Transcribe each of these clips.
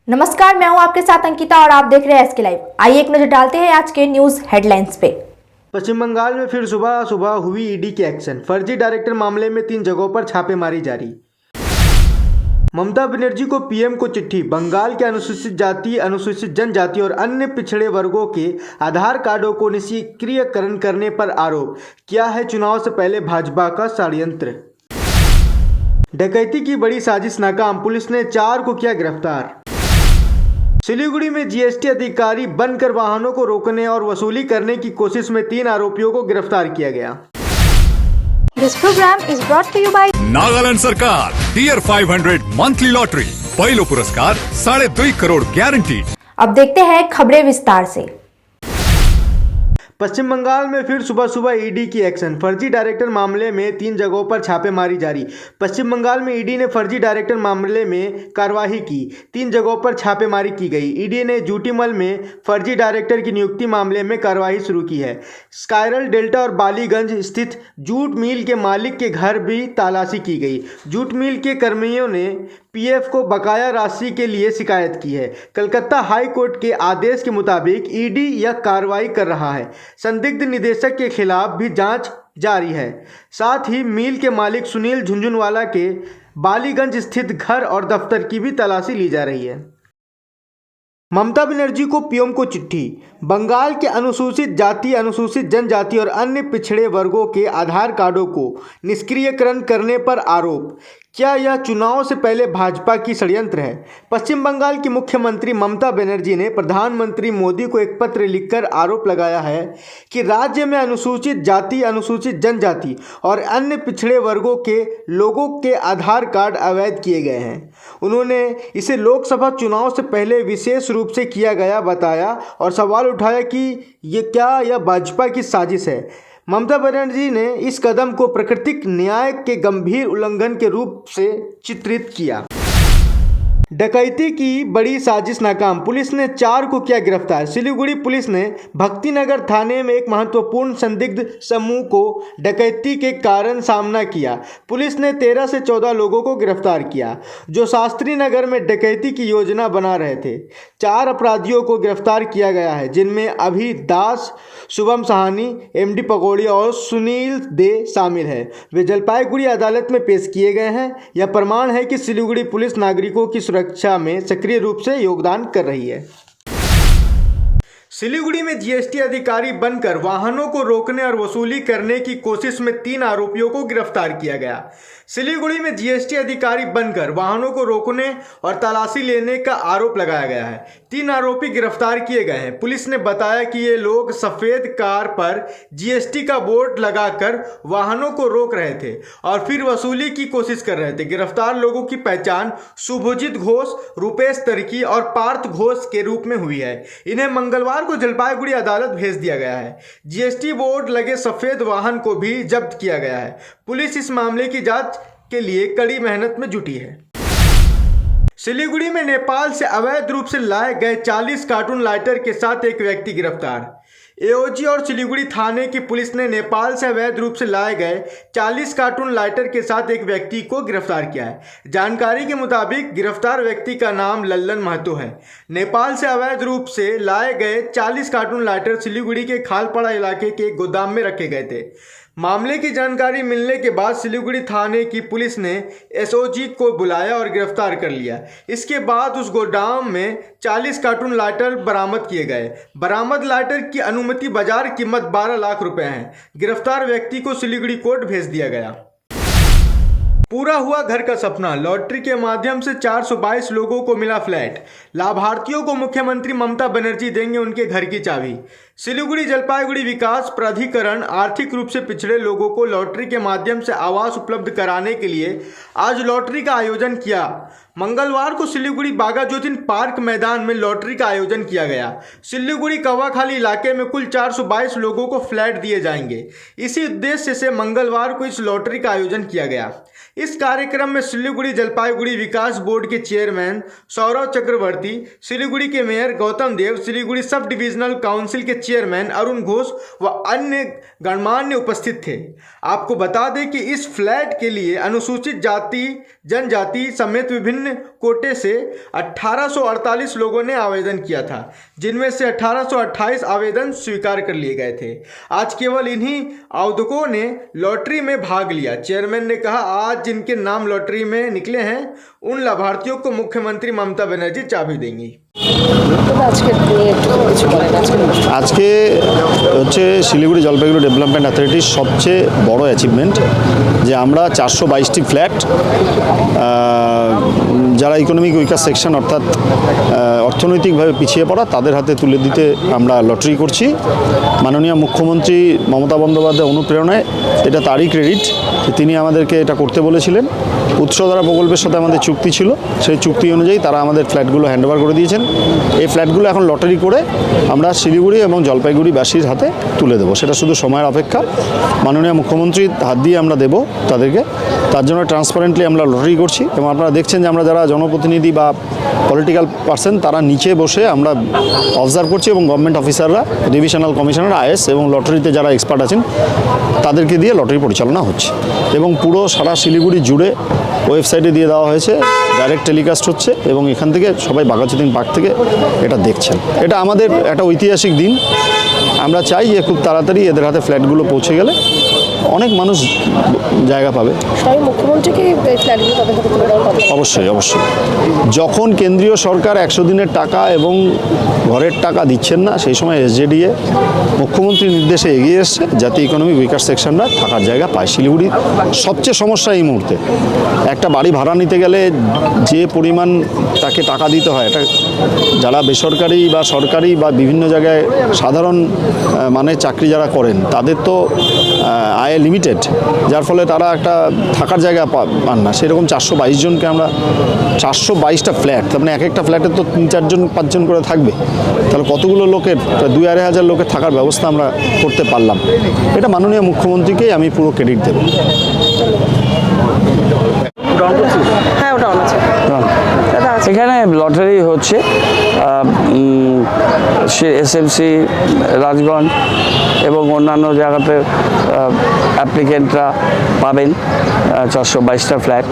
नमस्कार, मैं हूं आपके साथ अंकिता और आप देख रहे हैं एसके लाइव। आइए एक नजर डालते हैं आज के न्यूज हेडलाइंस पे। पश्चिम बंगाल में फिर सुबह सुबह हुई ईडी की एक्शन। फर्जी डायरेक्टर मामले में 3 जगहों पर छापेमारी जारी। ममता बनर्जी को पीएम को चिट्ठी। बंगाल के अनुसूचित जाति, अनुसूचित जनजाति और अन्य पिछड़े वर्गों के आधार कार्डों को निष्क्रियकरण करने पर आरोप। क्या है चुनाव से पहले भाजपा का षड्यंत्र। डकैती की बड़ी साजिश नाकाम, पुलिस ने 4 को किया गिरफ्तार। सिलीगुड़ी में जीएसटी अधिकारी बनकर वाहनों को रोकने और वसूली करने की कोशिश में 3 आरोपियों को गिरफ्तार किया गया। This program is brought to you by Nagaland सरकार टीयर 500 मंथली लॉटरी पहिलो पुरस्कार 2.5 करोड़ गारंटी। अब देखते हैं खबरें विस्तार से। पश्चिम बंगाल में फिर सुबह सुबह ईडी की एक्शन। फर्जी डायरेक्टर मामले में 3 जगहों पर छापेमारी जारी। पश्चिम बंगाल में ईडी ने फर्जी डायरेक्टर मामले में कार्रवाई की। 3 जगहों पर छापेमारी की गई। ईडी ने जूटीमल में फर्जी डायरेक्टर की नियुक्ति मामले में कार्रवाई शुरू की है। स्काइरल डेल्टा और बालीगंज स्थित जूट मिल के मालिक के घर भी तलाशी की गई। जूट मिल के कर्मियों ने पीएफ को बकाया राशि के लिए शिकायत की है। कलकत्ता हाई कोर्ट के आदेश के मुताबिक ईडी यह कार्रवाई कर रहा है। संदिग्ध निदेशक के खिलाफ भी जांच जारी है। साथ ही मिल के मालिक सुनील झुंझुनवाला के बालीगंज स्थित घर और दफ्तर की भी तलाशी ली जा रही है। ममता बनर्जी को पीएम को चिट्ठी। बंगाल के अनुसूचित जाति, अनुसूचित जनजाति और अन्य पिछड़े वर्गों के आधार कार्डों को निष्क्रियकरण करने पर आरोप। क्या यह चुनाव से पहले भाजपा की षड्यंत्र है। पश्चिम बंगाल की मुख्यमंत्री ममता बनर्जी ने प्रधानमंत्री मोदी को एक पत्र लिखकर आरोप लगाया है कि राज्य में अनुसूचित जाति, अनुसूचित जनजाति और अन्य पिछड़े वर्गों के लोगों के आधार कार्ड अवैध किए गए हैं। उन्होंने इसे लोकसभा चुनाव से पहले विशेष रूप से किया गया बताया और सवाल उठाया कि यह भाजपा की साजिश है। ममता बनर्जी ने इस कदम को प्राकृतिक न्याय के गंभीर उल्लंघन के रूप से चित्रित किया। डकैती की बड़ी साजिश नाकाम, पुलिस ने 4 को किया गिरफ्तार। सिलीगुड़ी पुलिस ने भक्तिनगर थाने में एक महत्वपूर्ण संदिग्ध समूह को डकैती के कारण सामना किया। पुलिस ने 13 से 14 लोगों को गिरफ्तार किया जो शास्त्री नगर में डकैती की योजना बना रहे थे। 4 अपराधियों को गिरफ्तार किया गया है जिनमें अभी दास, शुभम सहानी, एमडी पकौड़िया और सुनील दे शामिल है। वे जलपाईगुड़ी अदालत में पेश किए गए हैं। यह प्रमाण है कि सिलीगुड़ी पुलिस नागरिकों की सुरक्षा में सक्रिय रूप से योगदान कर रही है। सिलीगुड़ी में जीएसटी अधिकारी बनकर वाहनों को रोकने और वसूली करने की कोशिश में 3 आरोपियों को गिरफ्तार किया गया। सिलीगुड़ी में जीएसटी अधिकारी बनकर वाहनों को रोकने और तलाशी लेने का आरोप लगाया गया है। 3 आरोपी गिरफ्तार किए गए हैं। पुलिस ने बताया कि ये लोग सफेद कार पर जीएसटी का बोर्ड लगाकर वाहनों को रोक रहे थे और फिर वसूली की कोशिश कर रहे थे। गिरफ्तार लोगों की पहचान शुभजीत घोष, रुपेश तर्की और पार्थ घोष के रूप में हुई है। इन्हें मंगलवार को जलपाईगुड़ी अदालत भेज दिया गया है। जीएसटी बोर्ड लगे सफेद वाहन को भी जब्त किया गया है। पुलिस इस मामले की जांच के लिए कड़ी मेहनत में जुटी है। सिलीगुड़ी में नेपाल से अवैध रूप से लाए गए 40 कार्टून लाइटर के साथ एक व्यक्ति गिरफ्तार। एओजी और सिलीगुड़ी थाने की पुलिस ने नेपाल से अवैध रूप से लाए गए 40 कार्टून लाइटर के साथ एक व्यक्ति को गिरफ्तार किया है। जानकारी के मुताबिक गिरफ्तार व्यक्ति का नाम लल्लन महतो है। नेपाल से अवैध रूप से लाए गए 40 कार्टून लाइटर सिलीगुड़ी के खालपाड़ा इलाके के गोदाम में रखे गए थे। मामले की जानकारी मिलने के बाद सिलीगुड़ी थाने की पुलिस ने एसओजी को बुलाया और गिरफ्तार कर लिया। इसके बाद उस गोदाम में 40 कार्टून लाइटर बरामद किए गए। बरामद लाइटर की अनुमति बाजार कीमत 12 लाख रुपए है। गिरफ्तार व्यक्ति को सिलीगुड़ी कोर्ट भेज दिया गया। पूरा हुआ घर का सपना, लॉटरी के माध्यम से 422 लोगों को मिला फ्लैट। लाभार्थियों को मुख्यमंत्री ममता बनर्जी देंगे उनके घर की चाबी। सिलीगुड़ी जलपाईगुड़ी विकास प्राधिकरण आर्थिक रूप से पिछड़े लोगों को लॉटरी के माध्यम से आवास उपलब्ध कराने के लिए आज लॉटरी का आयोजन किया। मंगलवार को सिलीगुड़ी बागाजोतिन पार्क मैदान में लॉटरी का आयोजन किया गया। सिलीगुड़ी कौवाखाली इलाके में कुल 422 लोगों को फ्लैट दिए जाएंगे। इसी उद्देश्य से मंगलवार को इस लॉटरी का आयोजन किया गया। इस कार्यक्रम में सिलीगुड़ी जलपाईगुड़ी विकास बोर्ड के चेयरमैन सौरव चक्रवर्ती, सिलीगुड़ी के मेयर गौतम देव, सिलीगुड़ी सब डिविजनल काउंसिल के चेयरमैन अरुण घोष व अन्य गणमान्य उपस्थित थे। आपको बता दें कि इस फ्लैट के लिए अनुसूचित जाति जनजाति समेत विभिन्न कोटे से 1848 लोगों ने आवेदन किया था, जिनमें से 1828 आवेदन स्वीकार कर लिए गए थे। आज केवल इन्हीं आवेदकों ने लॉटरी में भाग लिया। चेयरमैन ने कहा, आज जिनके नाम लॉटरी में निकले हैं उन लाभार्थियों को मुख्यमंत्री ममता बनर्जी चाबी देंगी। আজকে হচ্ছে শিলিগুড়ি জলপাইগুড়ি ডেভেলপমেন্ট অথরিটির সবচেয়ে বড় অ্যাচিভমেন্ট যে আমরা 422টি ফ্ল্যাট যারা ইকোনমিক উইকার সেকশন অর্থাৎ অর্থনৈতিকভাবে পিছিয়ে পড়া তাদের হাতে তুলে দিতে আমরা লটারি করছি। মাননীয় মুখ্যমন্ত্রী মমতা বন্দ্যোপাধ্যায় অনুপ্রেরণায় এটা তারই ক্রেডিট, তিনি আমাদেরকে এটা করতে বলেছিলেন। উৎসধারা প্রকল্পের সাথে আমাদের চুক্তি ছিল, সেই চুক্তি অনুযায়ী তারা আমাদের ফ্ল্যাটগুলো হ্যান্ডওভার করে দিয়েছেন। এই ফ্ল্যাটগুলো এখন লটারি করে আমরা শিলিগুড়ি এবং জলপাইগুড়িবাসীর হাতে তুলে দেবো, সেটা শুধু সময়ের অপেক্ষা। মাননীয় মুখ্যমন্ত্রীর হাত দিয়ে আমরা দেবো তাদেরকে, তার জন্য ট্রান্সপারেন্টলি আমরা লটারি করছি। এবং আপনারা দেখছেন যে আমরা যারা জনপ্রতিনিধি বা পলিটিক্যাল পার্সন তারা নিচে বসে আমরা অবজার্ভ করছি এবং গভর্নমেন্ট অফিসাররা, ডিভিশনাল কমিশনার, আইএস এবং লটারিতে যারা এক্সপার্ট আছেন তাদেরকে দিয়ে লটারি পরিচালনা হচ্ছে। এবং পুরো সারা শিলিগুড়ি জুড়ে ওয়েবসাইটে দিয়ে দেওয়া হয়েছে, ডাইরেক্ট টেলিকাস্ট হচ্ছে এবং এখান থেকে সবাই বাঘাযতীন পার্ক থেকে এটা দেখছেন। এটা আমাদের একটা ঐতিহাসিক দিন। আমরা চাই যে খুব তাড়াতাড়ি এদের হাতে ফ্ল্যাটগুলো পৌঁছে গেলে অনেক মানুষ জায়গা পাবে। অবশ্যই অবশ্যই। যখন কেন্দ্রীয় সরকার 100 দিনের টাকা এবং ঘরের টাকা দিচ্ছেন না, সেই সময় এসজেডিএ মুখ্যমন্ত্রীর নির্দেশে এগিয়ে এসছে যাতে ইকোনমিক উইকার সেকশনরা থাকার জায়গা পায়। শিলিগুড়ি সবচেয়ে সমস্যা এই মুহূর্তে, একটা বাড়ি ভাড়া নিতে গেলে যে পরিমাণ তাকে টাকা দিতে হয়, এটা যারা বেসরকারি বা সরকারি বা বিভিন্ন জায়গায় সাধারণ মানে চাকরি যারা করেন তাদের তো আয় লিমিটেড, যার ফলে তারা একটা থাকার জায়গা পান না। সেরকম 422 জনকে আমরা 422টা ফ্ল্যাট, তার মানে এক একটা ফ্ল্যাটে তো 3-4 জন 5 জন করে থাকবে, তাহলে কতগুলো লোকের 2-2,500 লোকের থাকার ব্যবস্থা আমরা করতে পারলাম। এটা মাননীয় মুখ্যমন্ত্রীকেই আমি পুরো ক্রেডিট দেব। হ্যাঁ, ওটা অন আছে। এখানে লটারি হচ্ছে এসএমসি, রাজগঞ্জ এবং অন্যান্য জায়গাতে অ্যাপ্লিকেন্টরা পাবেন 422টা ফ্ল্যাট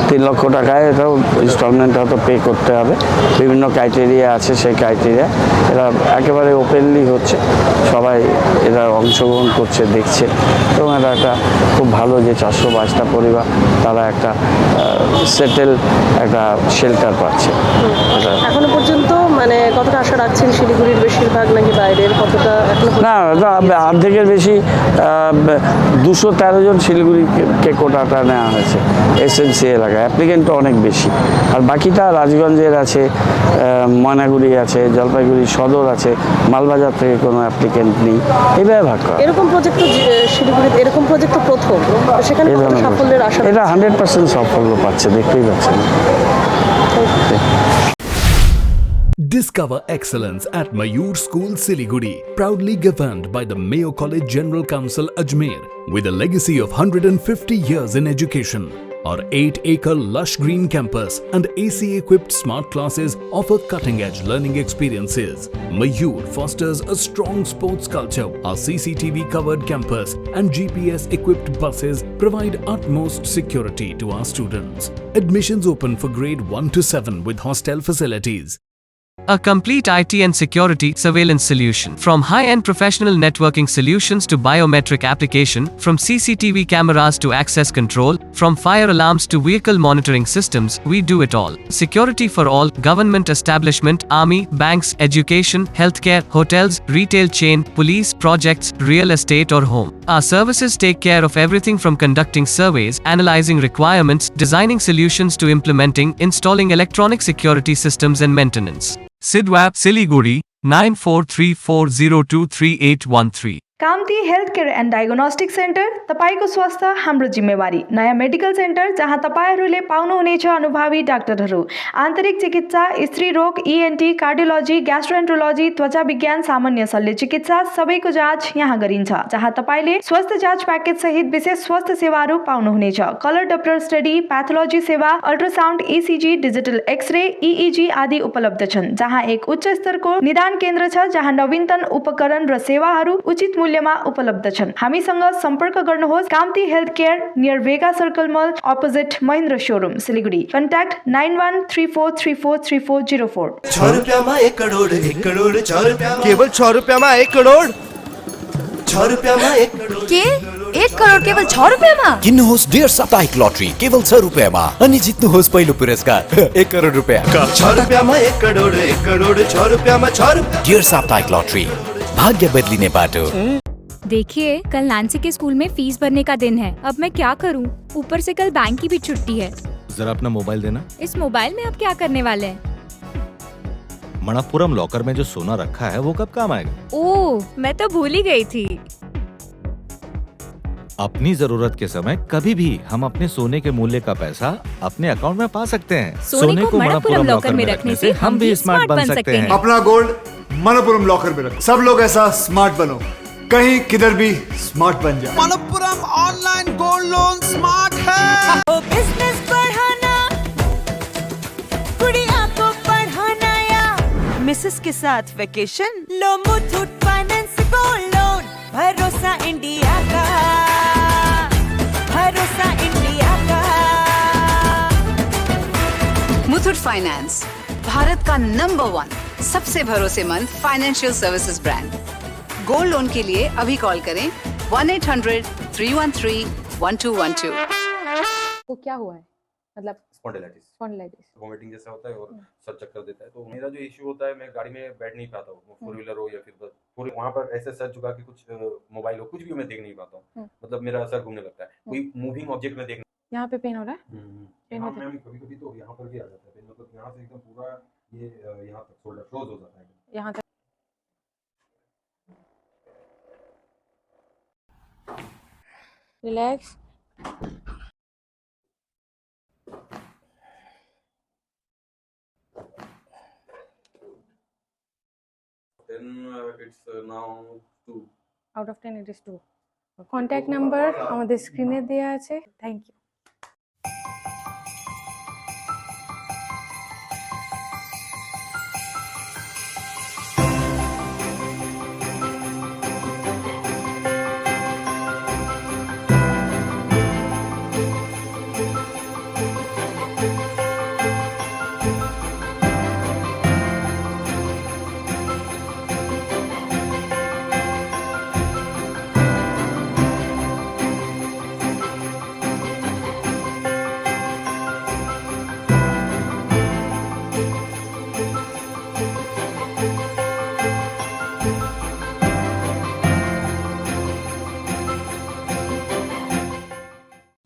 3 লক্ষ টাকায়। এটাও ইনস্টলমেন্ট হয়তো পে করতে হবে, বিভিন্ন ক্রাইটেরিয়া আছে, সেই ক্রাইটেরিয়া এরা একেবারে ওপেনলি হচ্ছে, সবাই এরা অংশগ্রহণ করছে, দেখছে এবং এটা একটা খুব ভালো যে 422টা পরিবার তারা একটা সেটেল একটা শেল্টার পাচ্ছে। এখনো পর্যন্ত মানে কতটা আশা রাখছেন শিলিগুড়ির বেশিরভাগ নাকি বাইরের, কতটা এখনো? না, অর্ধেকের বেশি 213 জন শিলিগুড়িকে কোটাটা নেওয়া হয়েছে এসএমসি এলাকায়, অ্যাপ্লিকেন্টও অনেক বেশি। আর বাকিটা রাজগঞ্জের আছে, ময়নাগুড়ি আছে, জলপাইগুড়ি সদর আছে, মালবাজার থেকে কোনো অ্যাপ্লিকেন্ট নেই, এইভাবে ভাগ করা। এরকম প্রজেক্ট তো শিলিগুড়িতে, এরকম প্রজেক্ট তো প্রথম, সেখানে সাফল্যের আশা? এটা 100% সাফল্য পাচ্ছে, দেখতেই পাচ্ছেন। Discover excellence at Mayur School Siliguri, proudly governed by the Mayo College General Council Ajmer, with a legacy of 150 years in education. Our 8-acre lush green campus and AC-equipped smart classes offer cutting-edge learning experiences. Mayur fosters a strong sports culture. Our CCTV-covered campus and GPS-equipped buses provide utmost security to our students. Admissions open for grade 1 to 7 with hostel facilities. A complete IT and security surveillance solution. From high-end professional networking solutions to biometric application, from CCTV cameras to access control, from fire alarms to vehicle monitoring systems, we do it all. Security for all, government establishment, army, banks, education, healthcare, hotels, retail chain, police, projects, real estate or home. Our services take care of everything from conducting surveys, analyzing requirements, designing solutions to implementing, installing electronic security systems and maintenance. SIDWAP Siliguri 9434023813 Kamati health care and diagnostic centre, तपाईको स्वास्थ्य हाम्रो जिम्मेवारी। नयाँ medical centre जहाँ तपाईहरूले पाउनुहुनेछ अनुभवी डाक्टरहरू, आन्तरिक चिकित्सा, स्त्री रोग, ENT, कार्डियोलोजी, ग्यास्ट्रोएन्ट्रोलोजी, त्वचा विज्ञान, सामान्य शल्य चिकित्सा सबैको जाँच यहाँ गरिन्छ। जहाँ तपाईले स्वास्थ्य जाँच प्याकेज सहित विशेष स्वास्थ्य सेवाहरू पाउनुहुनेछ। कलर डप्लर स्टडी, प्याथोलोजी सेवा, ultrasound, ECG, digital x ray, EEG आदि उपलब्ध छन्। जहाँ एक उच्च स्तरको निदान केन्द्र छ जहाँ नवीनतम उपकरण र सेवाहरू उचित मूल्यमा उपलब्ध छन्। हामीसँग सम्पर्क गर्नुहोस्। कामती हेल्थ केयर, नियर वेगा सर्कल मल, opposite Mahindra showroom, Siliguri. Contact 9134343404। 6 रुपयामा 1 crore, 1 crore 6 रुपयामा, केवल 6 रुपयामा 1 करोड, 6 रुपयामा 1 करोड। के 1 करोड केवल 6 रुपयामा? किन्नुहोस् डेढ साप्ताहिक लटरी केवल 6 रुपयामा अनि जित्नुहोस् पहिलो पुरस्कार 1 करोड रुपैयाँ। 6 रुपयामा 1 करोड, 1 करोड 6 रुपयामा 6 रुपया। डेढ साप्ताहिक लटरी, भाग्य बदलिने बाटो। देखिए, कल नैन्सी के स्कूल में फीस भरने का दिन है। अब मैं क्या करूं? ऊपर से कल बैंक की भी छुट्टी है। जरा अपना मोबाइल देना। इस मोबाइल में अब क्या करने वाले हैं? मणप्पुरम लॉकर में जो सोना रखा है वो कब काम आएगा? ओह, मैं तो भूल ही गई थी। अपनी जरूरत के समय कभी भी हम अपने सोने के मूल्य का पैसा अपने अकाउंट में पा सकते हैं। सोने को मणप्पुरम लॉकर में रखने से हम भी स्मार्ट बन सकते हैं। अपना गोल्ड मणप्पुरम लॉकर में रखो। सब लोग ऐसा स्मार्ट बनो, कहीं किधर भी स्मार्ट बन जाए। Manappuram online gold loan smart है। बिजनेस बढ़ाना, गुड़िया को पढ़ाना या मिसेस के साथ वेकेशन, लो मुथूट फाइनेंस गोल्ड लोन। भरोसा इंडिया का, भरोसा इंडिया का। मुथूट फाइनेंस, भारत का नंबर 1 सबसे भरोसेमंद financial services brand. Gold loan के लिए अभी कॉल करें 1-800-313-1212। वो क्या हुआ है? मतलब स्पॉन्डिलाइटिस वोमिटिंग जैसा होता है और सर चक्कर देता है। तो मेरा जो इश्यू होता है, मैं गाड़ी में बैठ नहीं पाता हूँ, 4 व्हीलर हो या फिर बस पूरे वहाँ पर ऐसे सर झुका के कुछ मोबाइल हो कुछ भी मैं देख नहीं पाता हूँ। मतलब मेरा सर घूमने लगता है, कोई मूविंग ऑब्जेक्ट में देखना। यहाँ पे पेन हो रहा है? कभी कभी तो यहाँ पर भी आ जाता है, मतलब यहाँ से एकदम पूरा ये यहाँ तक शोल्डर क्लोज हो जाता है यहाँ तक। Relax. Then it's now 2 out of 10 it is 2. Contact number আমাদের স্ক্রিনে দেয়া আছে। Thank you.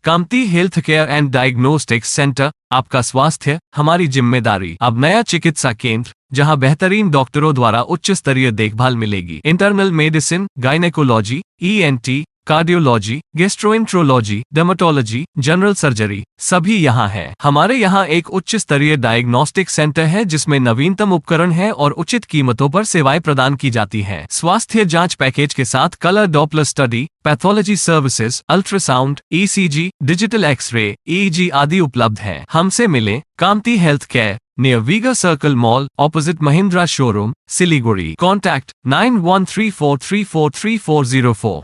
Kamati health care and diagnostics centre, आपका स्वास्थ्य हमारी जिम्मेदारी। अब नया चिकित्सा केंद्र जहां बेहतरीन डॉक्टरों द्वारा उच्च स्तरीय देखभाल मिलेगी। Internal medicine, gynaecology, ENT, cardiology, gastroenterology, dermatology, general surgery सभी यहाँ है। हमारे यहाँ एक उच्च स्तरीय डायग्नोस्टिक सेंटर है जिसमें नवीनतम उपकरण है और उचित कीमतों पर सेवाएं प्रदान की जाती हैं। स्वास्थ्य जांच पैकेज के साथ colour Doppler study, pathology services, ultrasound, ECG, digital x ray, EEG आदि उपलब्ध है। हमसे मिलें। Kamati health care, near Vega Circle Mall, opposite Mahindra Showroom, Siliguri. Contact 9134343404.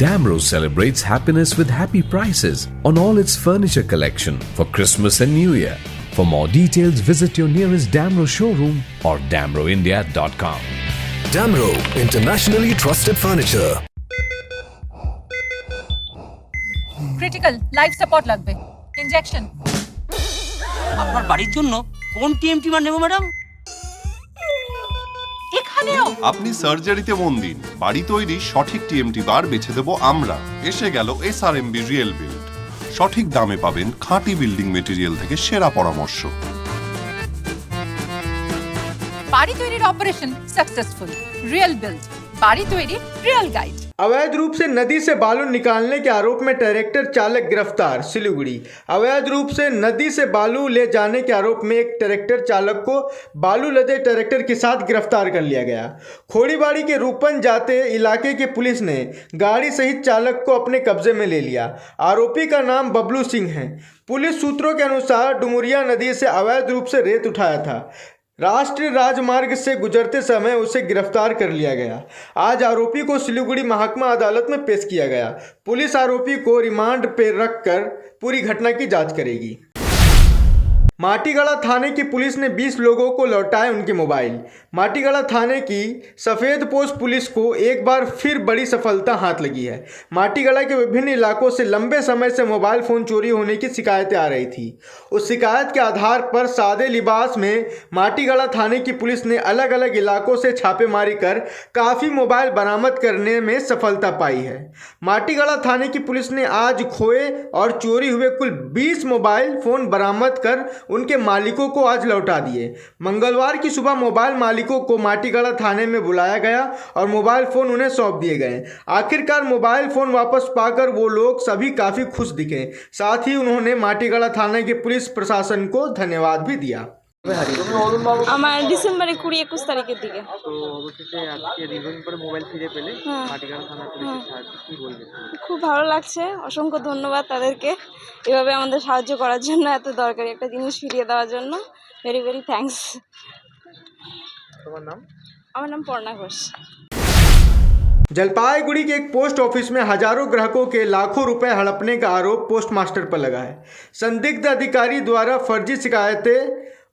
Damro celebrates happiness with happy prices on all its furniture collection for Christmas and New Year. For more details, visit your nearest Damro showroom or damroindia.com. Damro, internationally trusted furniture. Critical life support লাগবে। Injection। আপনার বাড়ির জন্য কোন TMT বার নেব madam? এখানেও আপনি সার্জারিতে মন দিন, বাড়ি তৈরি সঠিক টিএমটি বার বেছে দেব আমরা। এসে গেল SRMB রিয়েল বিল্ড। সঠিক দামে পাবেন খাঁটি বিল্ডিং মেটেরিয়াল থেকে সেরা পরামর্শ। বাড়ি তৈরির অপারেশন সাকসেসফুল। রিয়েল বিল্ড, বাড়ি তৈরি রিয়েল গাইড। अवैध रूप से नदी से बालू निकालने के आरोप में ट्रैक्टर चालक गिरफ्तार सिलीगुड़ी। अवैध रूप से नदी से बालू ले जाने के आरोप में एक ट्रैक्टर चालक को बालू लदे ट्रैक्टर के साथ गिरफ्तार कर लिया गया। खोड़ीबाड़ी के रूपन जाते इलाके की पुलिस ने गाड़ी सहित चालक को अपने कब्जे में ले लिया। आरोपी का नाम बबलू सिंह है। पुलिस सूत्रों के अनुसार डुमरिया नदी से अवैध रूप से रेत उठाया था। राष्ट्रीय राजमार्ग से गुजरते समय उसे गिरफ्तार कर लिया गया। आज आरोपी को सिलीगुड़ी महकमा अदालत में पेश किया गया। पुलिस आरोपी को रिमांड पर रखकर पूरी घटना की जांच करेगी। माटीगढ़ा थाने की पुलिस ने 20 लोगों को लौटाए उनके मोबाइल। माटीगढ़ा थाने की सफ़ेद पोस्ट पुलिस को एक बार फिर बड़ी सफलता हाथ लगी है। माटीगढ़ा के विभिन्न इलाकों से लंबे समय से मोबाइल फ़ोन चोरी होने की शिकायतें आ रही थी। उस शिकायत के आधार पर सादे लिबास में माटीगढ़ा थाने की पुलिस ने अलग अलग इलाकों से छापेमारी कर काफ़ी मोबाइल बरामद करने में सफलता पाई है। माटीगढ़ा थाने की पुलिस ने आज खोए और चोरी हुए कुल 20 मोबाइल फ़ोन बरामद कर उनके मालिकों को आज लौटा दिए। मंगलवार की सुबह मोबाइल मालिकों को माटीगढ़ा थाने में बुलाया गया और मोबाइल फ़ोन उन्हें सौंप दिए गए। आखिरकार मोबाइल फ़ोन वापस पाकर वो लोग सभी काफ़ी खुश दिखे। साथ ही उन्होंने माटीगढ़ा थाने के पुलिस प्रशासन को धन्यवाद भी दिया। আমার ডিসেম্বরে 20-21 তারিখের দিকে। তো অবশেষে আজকে দীর্ঘদিন পরে মোবাইল ফিরে পেলে মাটিগাড়া থানা পুলিশের সাহায্যে কি বলবেন? খুব ভালো লাগছে, অসংখ্য ধন্যবাদ তাদেরকে এভাবে আমাদের সাহায্য করার জন্য, এত দরকারি একটা জিনিস ফিরিয়ে দেওয়ার জন্য। Very very thanks. তোমার নাম? আমার নাম পর্ণা ঘোষ। जलपाईगुड़ी के एक पोस्ट ऑफिस में हजारों ग्राहकों के लाखों रुपए हड़पने का आरोप पोस्टमास्टर पर लगा है। संदिग्ध अधिकारी द्वारा फर्जी शिकायतें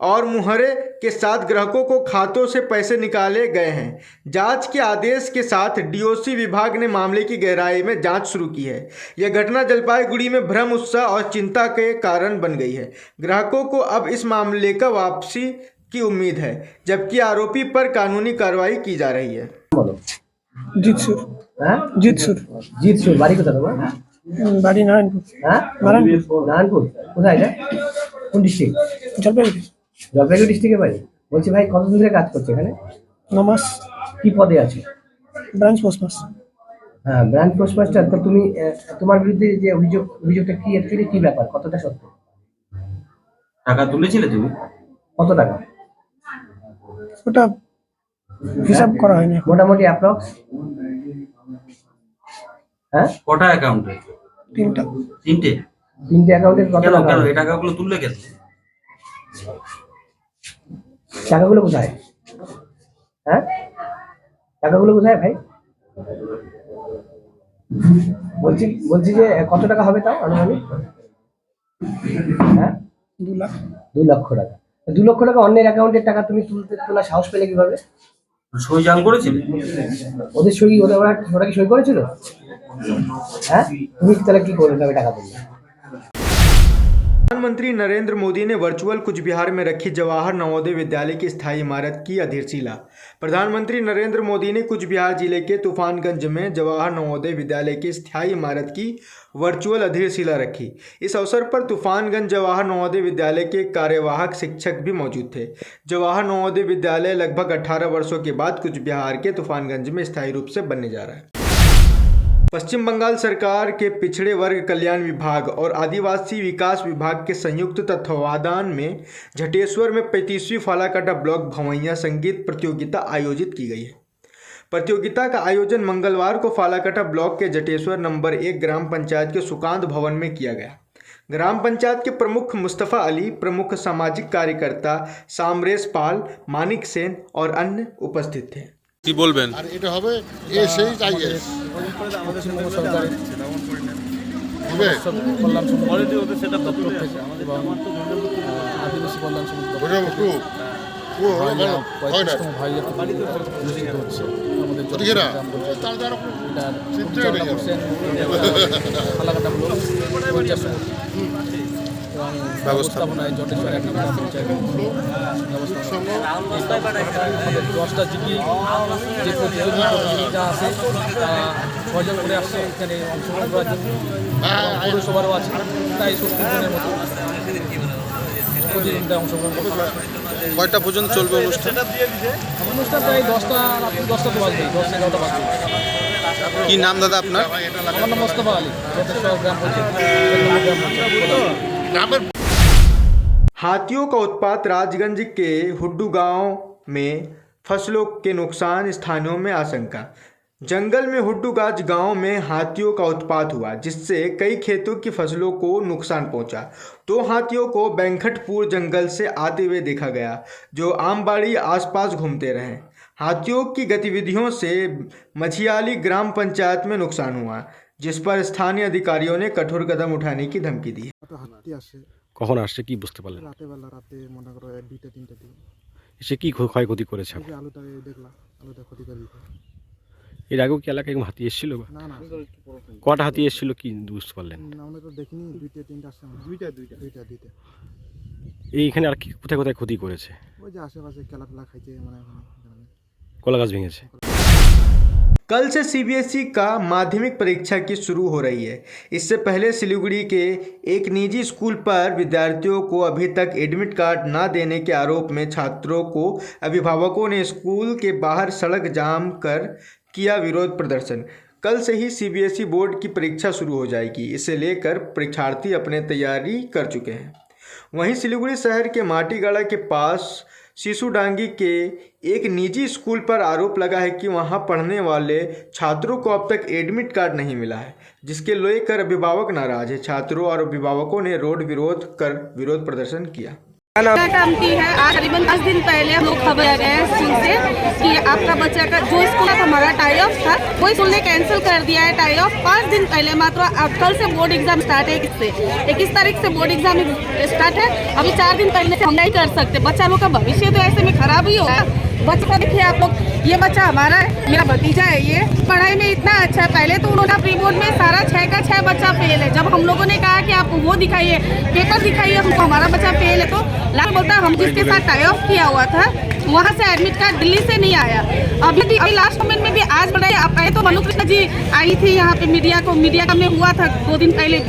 और मुहरे के साथ ग्राहकों को खातों से पैसे निकाले गए हैं। जांच के आदेश के साथ डीओसी विभाग ने मामले की गहराई में जांच शुरू की है। यह घटना जलपाईगुड़ी में भ्रम, उत्साह और चिंता के कारण बन गई है। ग्राहकों को अब इस मामले का वापसी की उम्मीद है, जबकि आरोपी पर कानूनी कार्रवाई की जा रही है। জিতসুর। হ্যাঁ জিতসুর। জিতসুর বাড়ি কোথায় তোমার? বাড়ি নারায়ণপুর। হ্যাঁ নারায়ণপুর। নারায়ণপুর কোথায় এটা? কোন ডিস্ট্রিক্ট? জলপাইগুড়ি। জলপাইগুড়ি ডিস্ট্রিক্টে বাড়ি। বলছি ভাই কতদিন ধরে কাজ করছো এখানে? 9 মাস। কি পদে আছো? Branch postmaster. হ্যাঁ ব্রাঞ্চ পোস্টমাস্টার। তো তুমি তোমার বিরুদ্ধে যে অভিযোগটা কি অ্যাকচুয়ালি কি ব্যাপার, কতটা সত্য? টাকা তুলেছিলে তুমি? কত টাকা? ওটা হিসাব করা হয়নি। মোটামুটি অ্যাপ্রক্স? হ্যাঁ কটা অ্যাকাউন্টে? তিনটে। তিনটে অ্যাকাউন্টে কত টাকা? এই টাকাগুলো তুললে কেন? টাকাগুলো কোথায়? হ্যাঁ টাকাগুলো কোথায় ভাই? বলছি যে কত টাকা হবে তাও আনুমানিক? হ্যাঁ 2 লাখ। 2 লক্ষ টাকা। 2 লক্ষ টাকা অন্যের অ্যাকাউন্টের টাকা তুমি তোলা সাহস পেলে কিভাবে? সই জাল করেছিলে? ওদের সই ওরা কি সই করেছিল? হ্যাঁ তুমি তাহলে কি করে টাকা দিলে? प्रधानमंत्री नरेंद्र मोदी ने वर्चुअल कुछ बिहार में रखी जवाहर नवोदय विद्यालय की स्थायी इमारत की आधारशिला। प्रधानमंत्री नरेंद्र मोदी ने कुछ बिहार जिले के तूफानगंज में जवाहर नवोदय विद्यालय की स्थायी इमारत की वर्चुअल आधारशिला रखी। इस अवसर पर तूफानगंज जवाहर नवोदय विद्यालय के कार्यवाहक शिक्षक भी मौजूद थे। जवाहर नवोदय विद्यालय लगभग 18 वर्षों के बाद कुछ बिहार के तूफानगंज में स्थायी रूप से बनने जा रहा है। पश्चिम बंगाल सरकार के पिछड़े वर्ग कल्याण विभाग और आदिवासी विकास विभाग के संयुक्त तत्वावधान में झटेश्वर में 35वीं फालाकाटा ब्लॉक भवैया संगीत प्रतियोगिता आयोजित की गई है। प्रतियोगिता का आयोजन मंगलवार को फालाकाटा ब्लॉक के जटेश्वर नंबर 1 ग्राम पंचायत के सुकांत भवन में किया गया। ग्राम पंचायत के प्रमुख मुस्तफ़ा अली, प्रमुख सामाजिक कार्यकर्ता सामरेश पाल, मानिक सेन और अन्य उपस्थित थे। কি বলবেন? আর এটা হবে এসেই আইএস পশ্চিমবঙ্গ সরকারের হবে কল্যাণ সমিতি অলরেডি ওদের সেটআপ দপ্তর থেকে আমাদের আদিবাসী কল্যাণ সমিতি ব্যবস্থাপনায় জটেশ্বর 1 নম্বর পঞ্চায়েত 10টা জিপি যে প্রতিযোগিতা আছে তারা 6 জন করে আসছে এখানে অংশগ্রহণ করার জন্য। পৌরসভারও আছে তাই 70 জনের মতো। প্রতিযোগিতায় অংশগ্রহণ করতে পারবো। কয়টা পর্যন্ত চলবে অনুষ্ঠান? অনুষ্ঠান প্রায় 10টা রাত্রি 10টা তো বাজবে, 10-11টা বাজবে। কি নাম দাদা আপনার? আমার নাম মোস্তফা আলী, গ্রাম পঞ্চায়েত। हाथियों का उत्पात। राजगंज के हुड्डू गांव में फसलों के नुकसान, स्थानीयों में आशंका। जंगल में हुड्डूगाज गांव में हाथियों का उत्पात हुआ, जिससे कई खेतों की फसलों को नुकसान पहुंचा। 2 हाथियों को बैंखटपुर जंगल से आते हुए देखा गया, जो आमबाड़ी आसपास घूमते रहे। हाथियों की गतिविधियों से मछियाली ग्राम पंचायत में नुकसान हुआ, जिस पर स्थानीय अधिकारियों ने कठोर कदम उठाने की धमकी दी। হাতি আসে, কখন আসছে কি বুঝতে পারলেন? রাতে মনে করো 2-3টা দিন এসে কি ক্ষয়ক্ষতি করেছে? এই যে আলুটা দেখলাম, আলুটা ক্ষতি করে দিতে। এর আগেও কি এলাকায় হাতি এসেছিল? না না, কটা হাতি এসেছিল কি বুঝতে পারলেন? আমরা তো দেখিনি, 2-3টা আসছে। দুইটা এইখানে আর কি কোথায় কোথায় ক্ষতি করেছে? ওই যে আশেপাশে কেলা খাইছে, মানে কলা গাছ ভেঙেছে। कल से सीबीएसई का माध्यमिक परीक्षा की शुरू हो रही है। इससे पहले सिलीगुड़ी के एक निजी स्कूल पर विद्यार्थियों को अभी तक एडमिट कार्ड न देने के आरोप में छात्रों को अभिभावकों ने स्कूल के बाहर सड़क जाम कर किया विरोध प्रदर्शन। कल से ही सीबीएसई बोर्ड की परीक्षा शुरू हो जाएगी। इसे लेकर परीक्षार्थी अपने तैयारी कर चुके हैं। वहीं सिलीगुड़ी शहर के माटीगाड़ा के पास सीसुडांगी के एक निजी स्कूल पर आरोप लगा है कि वहां पढ़ने वाले छात्रों को अब तक एडमिट कार्ड नहीं मिला है, जिसके लेकर अभिभावक नाराज है। छात्रों और अभिभावकों ने रोड विरोध कर विरोध प्रदर्शन किया। काम की है। आज करीबन 10 दिन पहले हम लोग खबर आ गए स्कूल से कि आपका बच्चा का जो स्कूल का हमारा टाई ऑफ था, वो स्कूल ने कैंसिल कर दिया है टाई ऑफ 5 दिन पहले मात्र। अब कल से बोर्ड एग्जाम स्टार्ट है, 21 तारीख से बोर्ड एग्जाम स्टार्ट है। अभी 4 दिन पहले से हम नहीं कर सकते। बच्चा लोग का भविष्य तो ऐसे में खराब ही होगा। बच्चा देखिए आप लोग, ये बच्चा हमारा है, मेरा भतीजा है, ये पढ़ाई में इतना अच्छा है। पहले तो उन्होंने प्री बोर्ड में सारा 6 का 6 बच्चा फेल है। जब हम लोगों ने कहा कि आप वो दिखाइए, पेपर दिखाइए, हमको हमारा बच्चा फेल है, तो लास्ट बोलता हम जिसके साथ टाई ऑफ किया हुआ था वहाँ से एडमिट कार्ड दिल्ली से नहीं आया। अभी लास्ट मोमेंट में भी आज पढ़ाई पहले तो मनु कृष्ण जी आई थी यहाँ पे मीडिया में हुआ था 2 दिन पहले,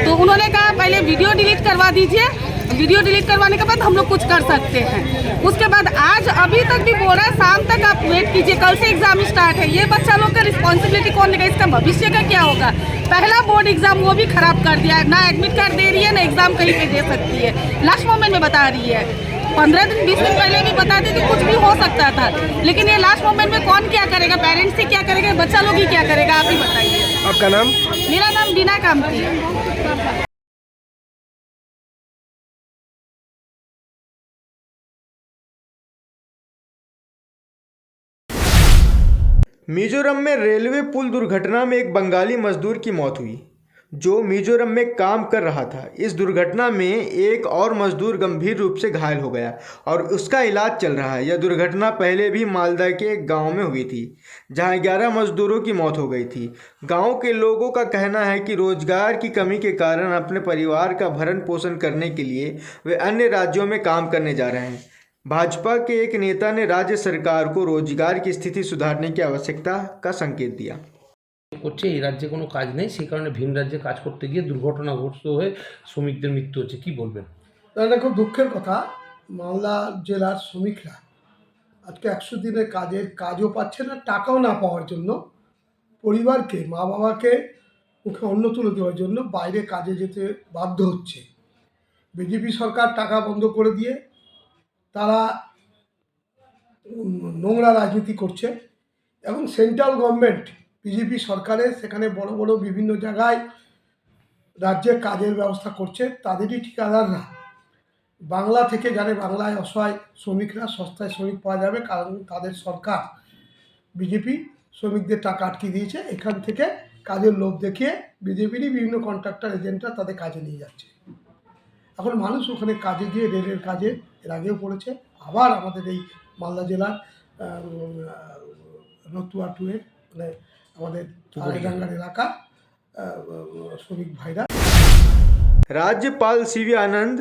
तो उन्होंने कहा पहले वीडियो डिलीट करवा दीजिए, वीडियो डिलीट करवाने के बाद हम लोग कुछ कर सकते हैं। उसके बाद आज अभी तक भी बोल रहा है शाम तक आप वेट कीजिए, कल से एग्जाम स्टार्ट है। ये बच्चा लोग का रिस्पॉन्सिबिलिटी कौन लेगा? इसका भविष्य का क्या होगा? पहला बोर्ड एग्जाम वो भी खराब कर दिया है, ना एडमिट कार्ड दे रही है, ना एग्जाम कहीं पे दे सकती है। लास्ट मोमेंट में बता रही है, 15 दिन 20 दिन पहले भी बता दी कि कुछ भी हो सकता था, लेकिन ये लास्ट मोमेंट में कौन क्या करेगा? पेरेंट्स से क्या करेगा? बच्चा लोग ही क्या करेगा? आप ही बताइए। आपका नाम? मेरा नाम बीना कामती है। मिजोरम में रेलवे पुल दुर्घटना में एक बंगाली मजदूर की मौत हुई, जो मिजोरम में काम कर रहा था। इस दुर्घटना में एक और मजदूर गंभीर रूप से घायल हो गया और उसका इलाज चल रहा है। यह दुर्घटना पहले भी मालदा के एक गांव में हुई थी, जहां 11 मजदूरों की मौत हो गई थी। गांव के लोगों का कहना है कि रोजगार की कमी के कारण अपने परिवार का भरण पोषण करने के लिए वे अन्य राज्यों में काम करने जा रहे हैं। भाजपा के एक नेता ने राज्य सरकार को रोजगार की स्थिति सुधारने की आवश्यकता का संकेत दिया। করছে এই রাজ্যে কোনো কাজ নেই, সেই কারণে ভিন রাজ্যে কাজ করতে গিয়ে দুর্ঘটনাগ্রস্ত হয়ে শ্রমিকদের মৃত্যু হচ্ছে। কি বলবেন? এটা খুব দুঃখের কথা। মালদা জেলার শ্রমিকরা আজকে 100 দিনের কাজও পাচ্ছে না, টাকাও না পাওয়ার জন্য পরিবারকে, মা বাবাকে মুখে অন্ন তুলে দেওয়ার জন্য বাইরে কাজে যেতে বাধ্য হচ্ছে। বিজেপি সরকার টাকা বন্ধ করে দিয়ে তারা নোংরা রাজনীতি করছে এবং সেন্ট্রাল গভর্নমেন্ট বিজেপি সরকারে সেখানে বড় বড় বিভিন্ন জায়গায় রাজ্যে কাজের ব্যবস্থা করছে। তাদেরই ঠিকাদাররা বাংলা থেকে জানে বাংলায় অসহায় শ্রমিকরা সস্তায় শ্রমিক পাওয়া যাবে, কারণ তাদের সরকার বিজেপি শ্রমিকদের টাকা আটকে দিয়েছে। এখান থেকে কাজের লোভ দেখিয়ে বিজেপিরই বিভিন্ন কন্ট্রাক্টর এজেন্টরা তাদের কাজে নিয়ে যাচ্ছে। এখন মানুষ ওখানে কাজে গিয়ে রেলের কাজে এর আগেও পড়েছে। আবার আমাদের এই মালদা জেলার রতুয়া টুয়ের মানে আমাদের আড়াইডাঙ্গার এলাকা श्रमिक भाईरा। राज्यपाल सीवी आनंद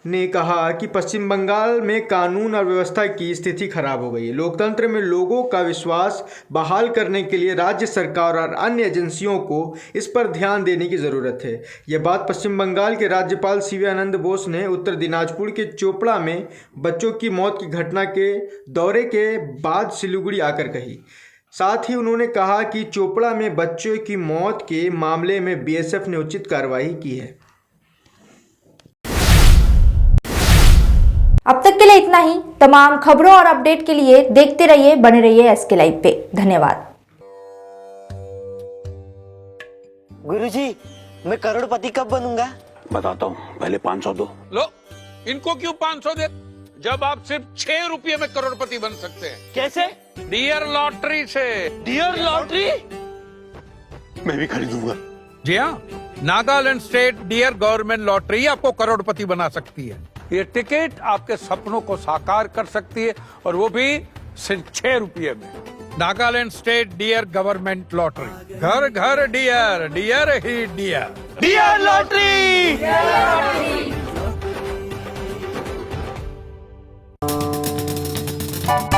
ने कहा कि पश्चिम बंगाल में कानून और व्यवस्था की स्थिति खराब हो गई है। लोकतंत्र में लोगों का विश्वास बहाल करने के लिए राज्य सरकार और अन्य एजेंसियों को इस पर ध्यान देने की ज़रूरत है। यह बात पश्चिम बंगाल के राज्यपाल सी वी आनंद बोस ने उत्तर दिनाजपुर के चोपड़ा में बच्चों की मौत की घटना के दौरे के बाद सिलीगुड़ी आकर कही। साथ ही उन्होंने कहा कि चोपड़ा में बच्चों की मौत के मामले में बीएसएफ ने उचित कार्रवाई की है। अब तक के लिए इतना ही। तमाम खबरों और अपडेट के लिए देखते रहिए, बने रहिए एसके लाइव पे। धन्यवाद। गुरुजी, मैं करोड़पति कब बनूंगा? बताता हूँ, पहले 500 दो। लो, इनको क्यों 500 दे? जब आप सिर्फ 6 रुपये में करोड़पति बन सकते हैं। कैसे? डियर लॉटरी से। Dear lottery? मैं भी खरीदूंगा। जी हाँ, Nagaland state dear government lottery आपको करोड़पति बना सकती है। ये टिकट आपके सपनों को साकार कर सकती है, और वो भी सिर्फ 6 रुपये में। Nagaland state dear government lottery, घर घर डियर, डियर ही dear. Dear lottery. Thank you.